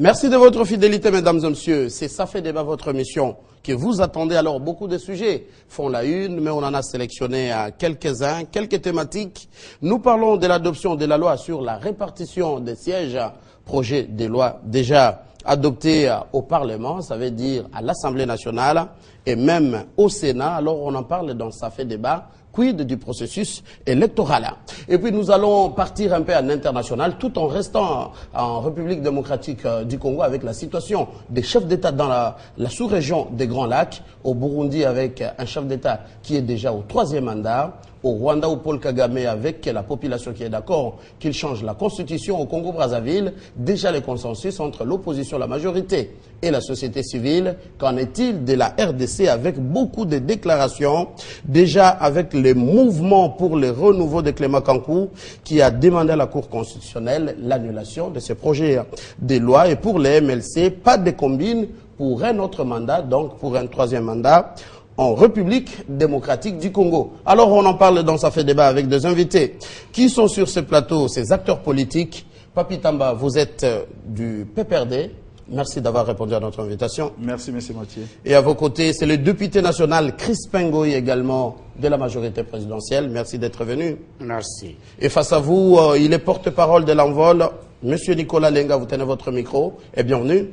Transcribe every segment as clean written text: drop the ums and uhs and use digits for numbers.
Merci de votre fidélité, mesdames et messieurs. C'est Ça fait débat, votre émission que vous attendez. Alors, beaucoup de sujets font la une, mais on en a sélectionné quelques-uns, quelques thématiques. Nous parlons de l'adoption de la loi sur la répartition des sièges, projet de loi déjà adopté au Parlement, ça veut dire à l'Assemblée nationale et même au Sénat. Alors, on en parle dans Ça fait débat. Quid du processus électoral. Et puis nous allons partir un peu à l'international tout en restant en République démocratique du Congo avec la situation des chefs d'État dans la sous-région des Grands Lacs, au Burundi avec un chef d'État qui est déjà au 3e mandat, au Rwanda où Paul Kagame avec la population qui est d'accord qu'il change la constitution, au Congo-Brazzaville, déjà le consensus entre l'opposition, la majorité et la société civile. Qu'en est-il de la RDC avec beaucoup de déclarations, déjà avec les mouvements pour le renouveau de Clément Kankou qui a demandé à la Cour constitutionnelle l'annulation de ce projet de loi, et pour les MLC, pas de combine pour un autre mandat, donc pour un 3e mandat en République démocratique du Congo. Alors on en parle dans Ça fait débat avec des invités qui sont sur ce plateau, ces acteurs politiques. Papi Tamba, vous êtes du PPRD. Merci d'avoir répondu à notre invitation. Merci, M. Mathieu. Et à vos côtés, c'est le député national Crispin Ngoy, également de la majorité présidentielle. Merci d'être venu. Merci. Et face à vous, il est porte-parole de l'envol. Monsieur Nicolas Lenga, vous tenez votre micro. Et bienvenue.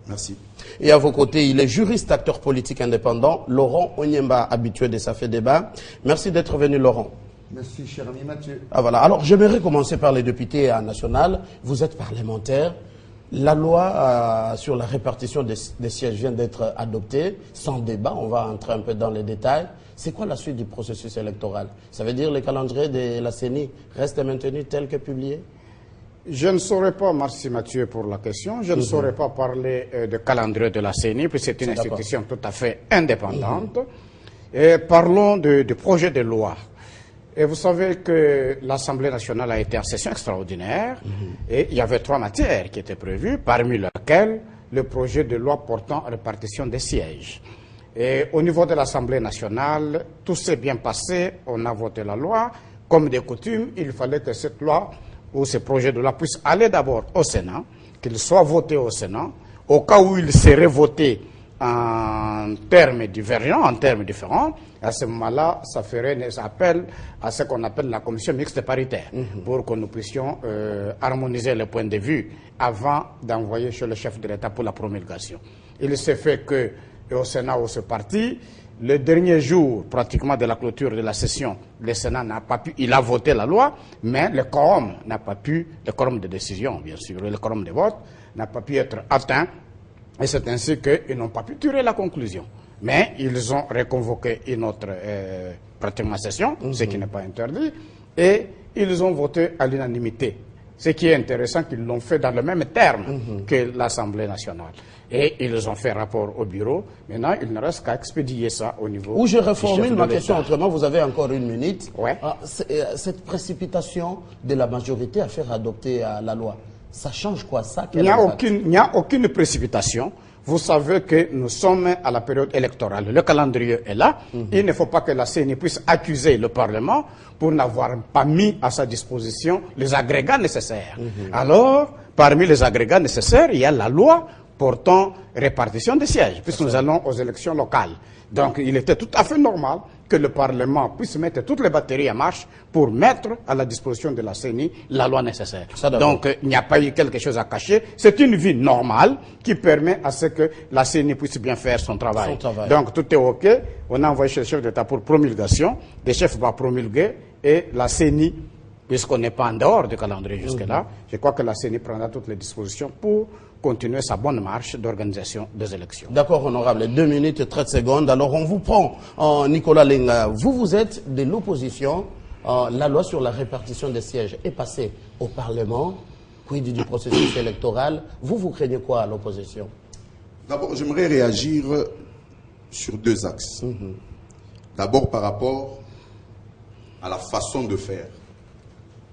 Merci. Et à vos côtés, il est juriste, acteur politique indépendant, Laurent Onyemba, habitué de Ça fait débat. Merci d'être venu, Laurent. Merci, cher ami Mathieu. Ah, voilà. Alors, j'aimerais commencer par les députés nationaux. Vous êtes parlementaire. La loi sur la répartition des sièges vient d'être adoptée, sans débat. On va entrer un peu dans les détails. C'est quoi la suite du processus électoral? Ça veut dire que le calendrier de la CENI reste maintenu tel que publié? Je ne saurais pas, merci Mathieu pour la question, je ne saurais pas parler de calendrier de la CENI, puis c'est une institution tout à fait indépendante. Et parlons du projet de loi. Et vous savez que l'Assemblée nationale a été en session extraordinaire et il y avait 3 matières qui étaient prévues, parmi lesquelles le projet de loi portant répartition des sièges. Et au niveau de l'Assemblée nationale, tout s'est bien passé, on a voté la loi. Comme de coutume, il fallait que cette loi ou ce projet de loi puisse aller d'abord au Sénat, qu'il soit voté au Sénat, au cas où il serait voté en termes divergents, en termes différents, à ce moment-là, ça ferait appel à ce qu'on appelle la commission mixte paritaire, pour que nous puissions harmoniser les points de vue avant d'envoyer chez le chef de l'État pour la promulgation. Il s'est fait que, au Sénat, où c'est parti, le dernier jour, pratiquement de la clôture de la session, le Sénat n'a pas pu, il a voté la loi, mais le quorum n'a pas pu, le quorum de décision, bien sûr, le quorum de vote n'a pas pu être atteint, et c'est ainsi qu'ils n'ont pas pu tirer la conclusion. Mais ils ont reconvoqué une autre, pratiquement session, ce qui n'est pas interdit, et ils ont voté à l'unanimité. Ce qui est intéressant, qu'ils l'ont fait dans le même terme que l'Assemblée nationale. Et ils ont fait rapport au bureau. Maintenant, il ne reste qu'à expédier ça au niveau. Ou je reformule ma question autrement, vous avez encore 1 minute. Ouais. Cette précipitation de la majorité à faire adopter la loi, ça change quoi ça? Il n'y a aucune précipitation. Vous savez que nous sommes à la période électorale. Le calendrier est là. Il ne faut pas que la CENI puisse accuser le Parlement pour n'avoir pas mis à sa disposition les agrégats nécessaires. Alors, parmi les agrégats nécessaires, il y a la loi portant répartition des sièges, puisque nous allons aux élections locales. Donc, il était tout à fait normal que le Parlement puisse mettre toutes les batteries en marche pour mettre à la disposition de la CENI la loi nécessaire. Donc, il n'y a pas eu quelque chose à cacher. C'est une vie normale qui permet à ce que la CENI puisse bien faire son travail. Donc, tout est OK. On a envoyé chez le chef d'État pour promulgation. Le chef va promulguer et la CENI, puisqu'on n'est pas en dehors du calendrier jusque-là, je crois que la CENI prendra toutes les dispositions pour continuer sa bonne marche d'organisation des élections. D'accord, honorable. 2 minutes et 30 secondes. Alors, on vous prend, Nicolas Lenga. Vous êtes de l'opposition. La loi sur la répartition des sièges est passée au Parlement. Quid du processus électoral. Vous craignez quoi à l'opposition? D'abord, j'aimerais réagir sur 2 axes. D'abord, par rapport à la façon de faire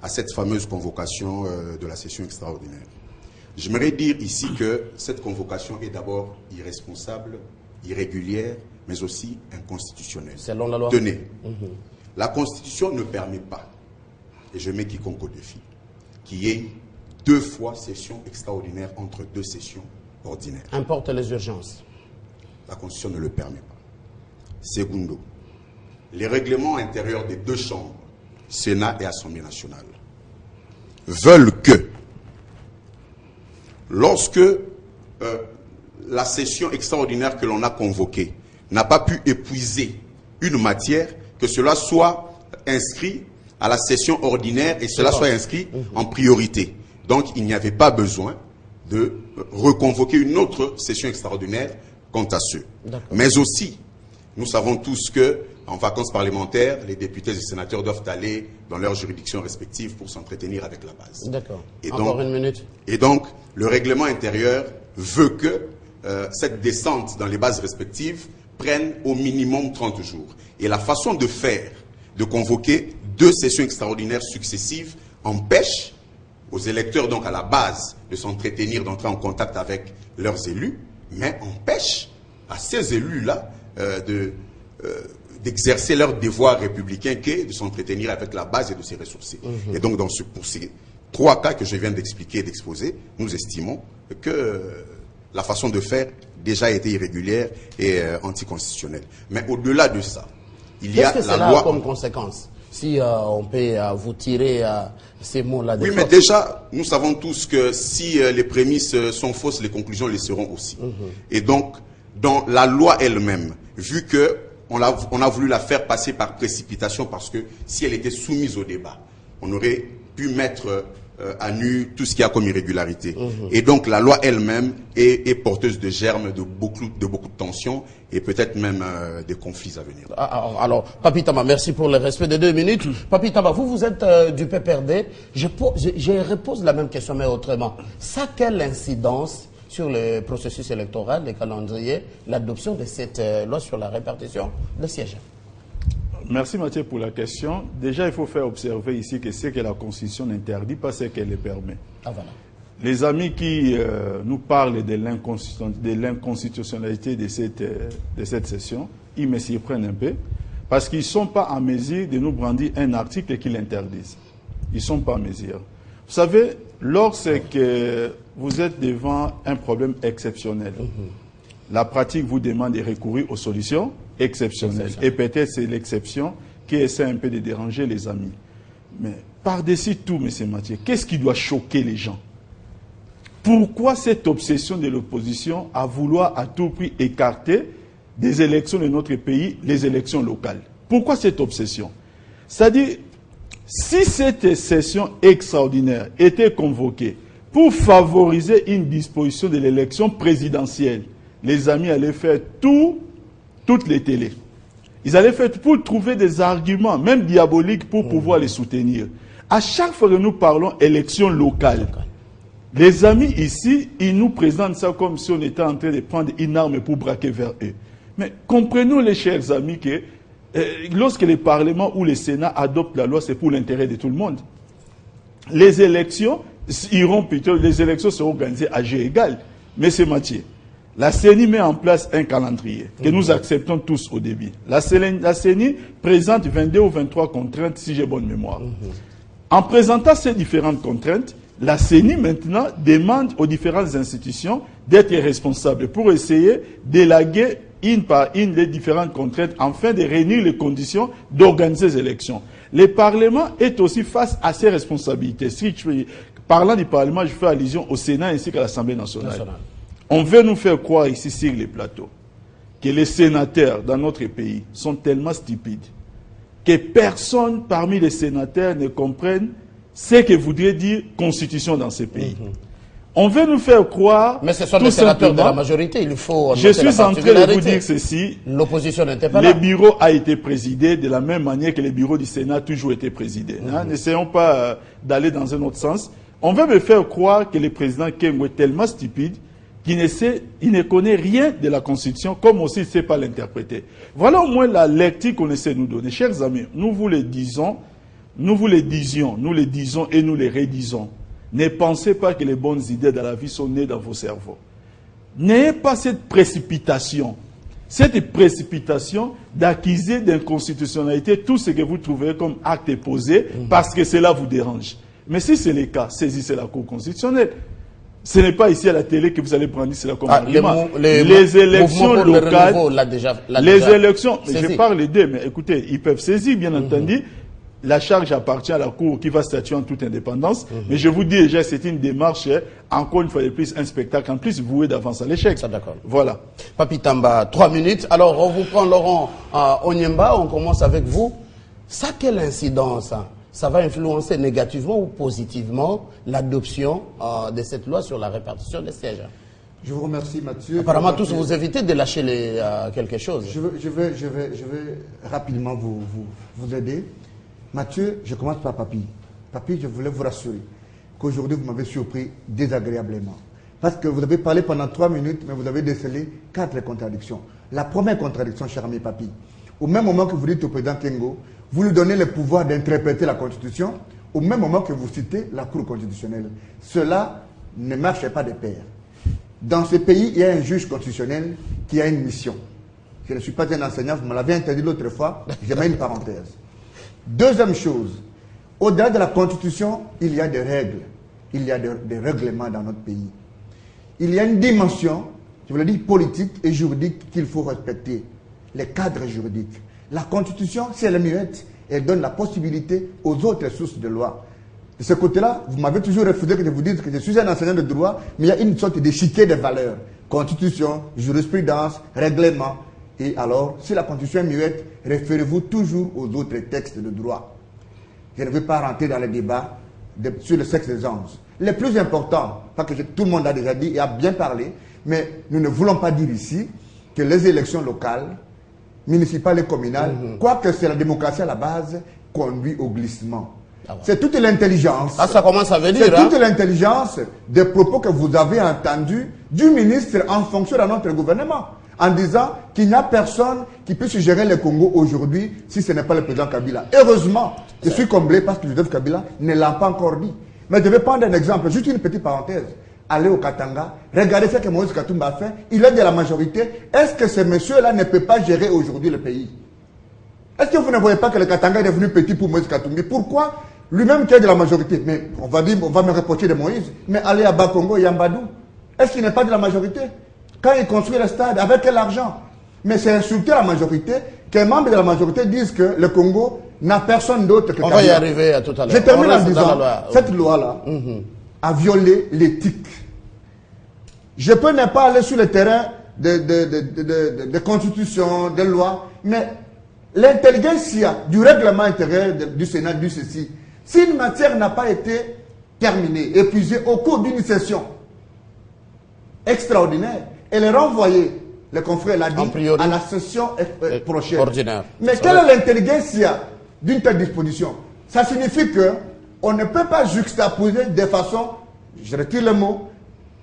à cette fameuse convocation de la session extraordinaire. J'aimerais dire ici que cette convocation est d'abord irresponsable, irrégulière, mais aussi inconstitutionnelle. Selon la loi. Tenez, la Constitution ne permet pas, et je mets quiconque au défi, qu'il y ait 2 fois session extraordinaire entre 2 sessions ordinaires. Importe les urgences. La Constitution ne le permet pas. Segundo, les règlements intérieurs des 2 chambres, Sénat et Assemblée nationale, veulent que, lorsque la session extraordinaire que l'on a convoquée n'a pas pu épuiser une matière, que cela soit inscrit à la session ordinaire et cela soit inscrit en priorité. Donc, il n'y avait pas besoin de reconvoquer une autre session extraordinaire quant à ceux. Mais aussi, nous savons tous que, en vacances parlementaires, les députés et les sénateurs doivent aller dans leurs juridictions respectives pour s'entretenir avec la base. D'accord. Encore une minute. Et donc, le règlement intérieur veut que cette descente dans les bases respectives prenne au minimum 30 jours. Et la façon de faire, de convoquer 2 sessions extraordinaires successives, empêche aux électeurs, donc à la base, de s'entretenir, d'entrer en contact avec leurs élus, mais empêche à ces élus-là d'exercer leur devoir républicain qui est de s'entretenir avec la base et de se ressourcer. Et donc, pour ces 3 cas que je viens d'expliquer et d'exposer, nous estimons que la façon de faire déjà été irrégulière et anticonstitutionnelle. Mais au-delà de ça, il y a la loi... Qu'est-ce que cela a comme conséquence? Si on peut vous tirer ces mots-là. Oui, mais déjà, nous savons tous que si les prémices sont fausses, les conclusions le seront aussi. Et donc, dans la loi elle-même, vu que on a voulu la faire passer par précipitation, parce que si elle était soumise au débat, on aurait pu mettre à nu tout ce qu'il y a comme irrégularité. Et donc la loi elle-même est porteuse de germes de beaucoup de tensions et peut-être même des conflits à venir. Alors, Papi Tamba, merci pour le respect de 2 minutes. Papi Tamba, vous êtes du PPRD. Je repose la même question, mais autrement. Ça, quelle incidence sur le processus électoral, le calendrier, l'adoption de cette loi sur la répartition des sièges? Merci Mathieu pour la question. Déjà, il faut faire observer ici que ce que la Constitution n'interdit pas, c'est qu'elle le permet. Ah, voilà. Les amis qui nous parlent de l'inconstitutionnalité de cette session, ils me surprennent un peu, parce qu'ils ne sont pas en mesure de nous brandir un article qui l'interdise. Ils ne sont pas en mesure. Vous savez, lorsque vous êtes devant un problème exceptionnel, la pratique vous demande de recourir aux solutions exceptionnelles. Et peut-être c'est l'exception qui essaie un peu de déranger les amis. Mais par-dessus tout, M. Mathieu, qu'est-ce qui doit choquer les gens? Pourquoi cette obsession de l'opposition à vouloir à tout prix écarter des élections de notre pays, les élections locales? Pourquoi cette obsession? C'est-à-dire, si cette session extraordinaire était convoquée pour favoriser une disposition de l'élection présidentielle, les amis allaient faire toutes les télés. Ils allaient faire pour trouver des arguments, même diaboliques, pour pouvoir les soutenir. À chaque fois que nous parlons élection locale, les amis ici, ils nous présentent ça comme si on était en train de prendre une arme pour braquer vers eux. Mais comprenons, les chers amis, que lorsque le Parlement ou le Sénat adoptent la loi, c'est pour l'intérêt de tout le monde. Les élections les élections seront organisées à jeu égal. Monsieur Mathieu, la CENI met en place un calendrier que nous acceptons tous au début. La CENI présente 22 ou 23 contraintes, si j'ai bonne mémoire. En présentant ces différentes contraintes, la CENI maintenant demande aux différentes institutions d'être responsables pour essayer d'élaguer une par une les différentes contraintes afin de réunir les conditions d'organiser ces élections. Le Parlement est aussi face à ses responsabilités. Parlant du Parlement, je fais allusion au Sénat ainsi qu'à l'Assemblée nationale. On veut nous faire croire ici sur les plateaux que les sénateurs dans notre pays sont tellement stupides que personne parmi les sénateurs ne comprenne ce que voudrait dire constitution dans ce pays. On veut nous faire croire... Mais ce sont des sénateurs de la majorité, il faut... Je suis en train de vous dire ceci. L'opposition n'était pas là. Le bureau a été présidé de la même manière que le bureau du Sénat a toujours été présidé. N'essayons pas d'aller dans un autre sens. On veut me faire croire que le président Kengo est tellement stupide qu'il ne connaît rien de la Constitution, comme aussi il ne sait pas l'interpréter. Voilà au moins la lecture qu'on essaie de nous donner. Chers amis, nous vous le disons, nous le disons et nous les redisons. Ne pensez pas que les bonnes idées dans la vie sont nées dans vos cerveaux. N'ayez pas cette précipitation d'accuser d'inconstitutionnalité tout ce que vous trouvez comme acte posé parce que cela vous dérange. Mais si c'est le cas, saisissez la Cour constitutionnelle. Ce n'est pas ici à la télé que vous allez prendre cela comme argument. Les élections locales, les élections, je parle d'eux, mais écoutez, ils peuvent saisir, bien entendu. La charge appartient à la Cour qui va statuer en toute indépendance. Mais je vous dis déjà, c'est une démarche, encore une fois de plus, un spectacle en plus voué d'avance à l'échec. D'accord. Voilà. Papi Tamba, 3 minutes. Alors, on vous prend Laurent Onyemba, on commence avec vous. Ça, quelle incidence ça va influencer négativement ou positivement l'adoption de cette loi sur la répartition des sièges? Je vous remercie, Mathieu. Apparemment, tous vous évitez de lâcher quelque chose. Je vais rapidement vous aider. Mathieu, je commence par Papi. Papi, je voulais vous rassurer qu'aujourd'hui, vous m'avez surpris désagréablement. Parce que vous avez parlé pendant 3 minutes, mais vous avez décelé 4 contradictions. La première contradiction, cher ami Papi, au même moment que vous dites au président Kengo, vous lui donnez le pouvoir d'interpréter la Constitution, au même moment que vous citez la Cour constitutionnelle. Cela ne marche pas de pair. Dans ce pays, il y a un juge constitutionnel qui a une mission. Je ne suis pas un enseignant, vous me l'avez interdit l'autre fois, je mets une parenthèse. Deuxième chose, au-delà de la Constitution, il y a des règles, il y a des règlements dans notre pays. Il y a une dimension, je vous l'ai dit, politique et juridique qu'il faut respecter, les cadres juridiques. La Constitution, si elle est muette, elle donne la possibilité aux autres sources de loi. De ce côté-là, vous m'avez toujours refusé que je vous dise que je suis un enseignant de droit, mais il y a une sorte d'échiquier de valeurs. Constitution, jurisprudence, règlement. Et alors, si la Constitution est muette, référez-vous toujours aux autres textes de droit. Je ne vais pas rentrer dans le débat sur le sexe des anges. Le plus important, parce que tout le monde a déjà dit et a bien parlé, mais nous ne voulons pas dire ici que les élections locales, municipales et communales, quoique c'est la démocratie à la base, conduit au glissement. C'est toute l'intelligence. Ah, ça commence à venir. C'est toute l'intelligence des propos que vous avez entendus du ministre en fonction de notre gouvernement, en disant qu'il n'y a personne qui puisse gérer le Congo aujourd'hui si ce n'est pas le président Kabila. Heureusement, je suis comblé parce que Joseph Kabila ne l'a pas encore dit. Mais je vais prendre un exemple, juste une petite parenthèse. Allez au Katanga, regardez ce que Moïse Katumba a fait, il est de la majorité. Est-ce que ce monsieur-là ne peut pas gérer aujourd'hui le pays? Est-ce que vous ne voyez pas que le Katanga est devenu petit pour Moïse Katumbi? Pourquoi lui-même qui est de la majorité? Mais on va me reprocher de Moïse, mais allez à Bakongo, Yambadou, est-ce qu'il n'est pas de la majorité? Quand il construit le stade, avec quel argent? Mais c'est insulter la majorité, qu'un membre de la majorité dise que le Congo n'a personne d'autre que Kabila. On va y arriver à tout à l'heure. Je termine en disant, cette loi-là a violé l'éthique. Je peux ne pas aller sur le terrain de constitution, de loi, mais l'intelligentsia du règlement intérieur du Sénat dit ceci. Si une matière n'a pas été terminée, épuisée au cours d'une session extraordinaire, elle est renvoyée, le confrère l'a dit, à la session prochaine. Ordinaire. Mais quelle est l'intelligentsia d'une telle disposition? Ça signifie qu'on ne peut pas juxtaposer de façon, je retire le mot,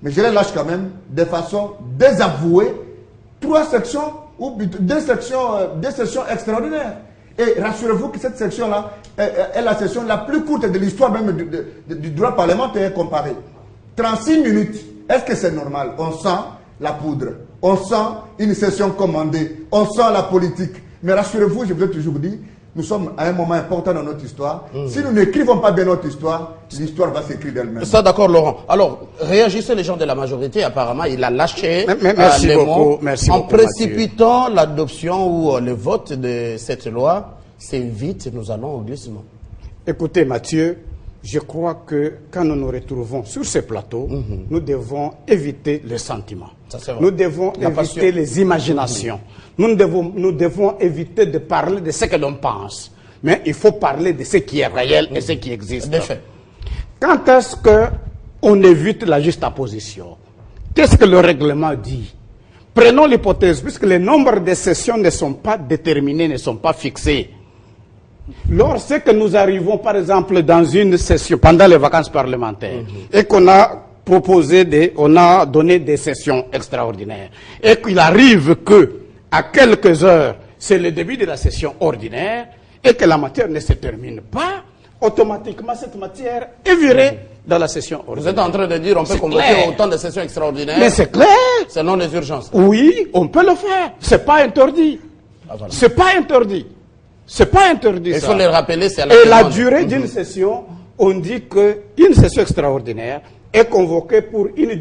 mais je les lâche quand même, de façon désavouée, 3 sections ou 2 sessions extraordinaires. Et rassurez-vous que cette section-là est la session la plus courte de l'histoire même du droit parlementaire comparé. 36 minutes. Est-ce que c'est normal? On sent la poudre. On sent une session commandée. On sent la politique. Mais rassurez-vous, je vous ai toujours dit, nous sommes à un moment important dans notre histoire. Si nous n'écrivons pas bien notre histoire, l'histoire va s'écrire d'elle-même. Ça, d'accord, Laurent. Alors, réagissez les gens de la majorité. Apparemment, il a lâché merci beaucoup, en précipitant l'adoption ou le vote de cette loi. C'est vite, nous allons au glissement. Écoutez, Mathieu, je crois que quand nous nous retrouvons sur ce plateau, nous devons éviter les sentiments. Nous devons éviter les imaginations. Nous devons éviter de parler de ce que l'on pense. Mais il faut parler de ce qui est réel et ce qui existe. Quand est-ce qu'on évite la juxtaposition? Qu'est-ce que le règlement dit? Prenons l'hypothèse, puisque les nombres de sessions ne sont pas déterminés, ne sont pas fixés. Lorsque nous arrivons, par exemple, dans une session, pendant les vacances parlementaires, et qu'on a on a donné des sessions extraordinaires, et qu'il arrive que, à quelques heures, c'est le début de la session ordinaire, et que la matière ne se termine pas, automatiquement, cette matière est virée dans la session ordinaire. Vous êtes en train de dire qu'on peut convoquer autant de sessions extraordinaires? Mais c'est clair. Selon les urgences. Oui, on peut le faire. C'est pas interdit. Voilà. C'est pas interdit. C'est pas interdit. Il faut les rappeler, c'est à la Et la durée d'une session on dit qu'une session extraordinaire est convoquée pour une durée